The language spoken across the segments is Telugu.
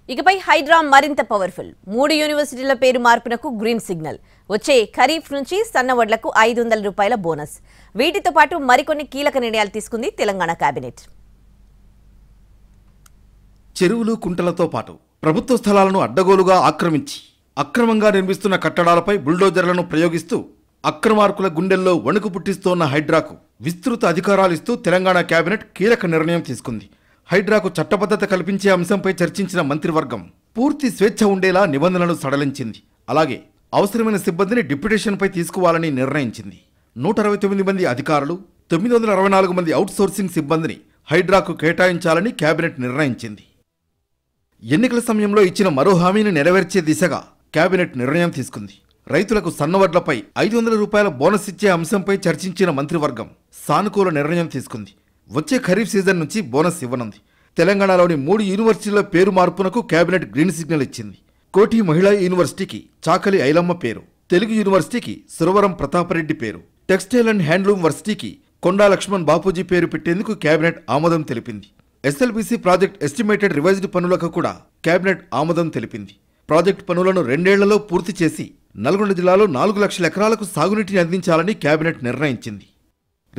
ఇకపై హైడ్రా మరింత పవర్ఫుల్ 3 యూనివర్సిటీల పేరు మార్పునకు గ్రీన్ సిగ్నల్. వచ్చే ఖరీఫ్ నుంచి సన్నవడ్లకు 500 రూపాయల బోనస్. వీటితో పాటు మరికొన్ని కీలక నిర్ణయాలు తీసుకుంది తెలంగాణ కేబినెట్. చెరువులు కుంటలతో పాటు ప్రభుత్వ స్థలాలను అడ్డగోలుగా ఆక్రమించి అక్రమంగా నిర్మిస్తున్న కట్టడాలపై బుల్డోజర్లను ప్రయోగిస్తూ అక్రమార్కుల గుండెల్లో వణుకు పుట్టిస్తోన్న హైడ్రాకు విస్తృత అధికారాలిస్తూ తెలంగాణ కేబినెట్ కీలక నిర్ణయం తీసుకుంది. హైడ్రాకు చట్టబద్ధత కల్పించే అంశంపై చర్చించిన మంత్రివర్గం పూర్తి స్వేచ్ఛ ఉండేలా నిబంధనలు సడలించింది. అలాగే అవసరమైన సిబ్బందిని డిప్యుటేషన్పై తీసుకోవాలని నిర్ణయించింది. 169 మంది అధికారులు, 964 మంది అవుట్సోర్సింగ్ సిబ్బందిని హైడ్రాకు కేటాయించాలని కేబినెట్ నిర్ణయించింది. ఎన్నికల సమయంలో ఇచ్చిన మరో హామీని నెరవేర్చే దిశగా కేబినెట్ నిర్ణయం తీసుకుంది. రైతులకు సన్నవడ్లపై 500 రూపాయల బోనస్ ఇచ్చే అంశంపై చర్చించిన మంత్రివర్గం సానుకూల నిర్ణయం తీసుకుంది. వచ్చే ఖరీఫ్ సీజన్ నుంచి బోనస్ ఇవ్వనుంది. తెలంగాణలోని 3 యూనివర్సిటీల పేరు మార్పునకు కేబినెట్ గ్రీన్ సిగ్నల్ ఇచ్చింది. కోఠి మహిళా యూనివర్సిటీకి చాకలి ఐలమ్మ పేరు, తెలుగు యూనివర్సిటీకి సురవరం ప్రతాపరెడ్డి పేరు, టెక్స్టైల్ అండ్ హ్యాండ్లూమ్ వర్సిటీకి కొండా లక్ష్మణ్ బాపూజీ పేరు పెట్టేందుకు కేబినెట్ ఆమోదం తెలిపింది. ఎస్ఎల్బీసీ ప్రాజెక్ట్ ఎస్టిమేటెడ్ రివైజ్డ్ పనులకు కూడా కేబినెట్ ఆమోదం తెలిపింది. ప్రాజెక్టు పనులను 2 ఏళ్లలో పూర్తి చేసి నల్గొండ జిల్లాలో 4 లక్షల ఎకరాలకు సాగునీటిని అందించాలని కేబినెట్ నిర్ణయించింది.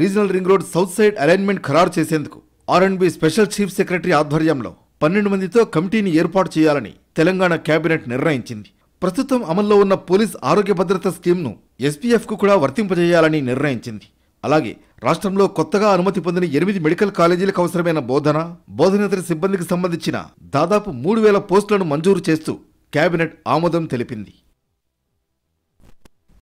Regional ring road south side alignment ఖరారు చేసేందుకు ఆర్ఎండ్బి స్పెషల్ చీఫ్ సెక్రటరీ ఆధ్వర్యంలో 12 మందితో కమిటీని ఏర్పాటు చేయాలని తెలంగాణ కేబినెట్ నిర్ణయించింది. ప్రస్తుతం అమల్లో ఉన్న పోలీస్ ఆరోగ్య భద్రత స్కీమ్ను ఎస్పీఎఫ్కు కూడా వర్తింపజేయాలని నిర్ణయించింది. అలాగే రాష్ట్రంలో కొత్తగా అనుమతి పొందిన 8 మెడికల్ కాలేజీలకు అవసరమైన బోధనేతర సిబ్బందికి సంబంధించిన దాదాపు 3000 పోస్టులను మంజూరు చేస్తూ కేబినెట్ ఆమోదం తెలిపింది.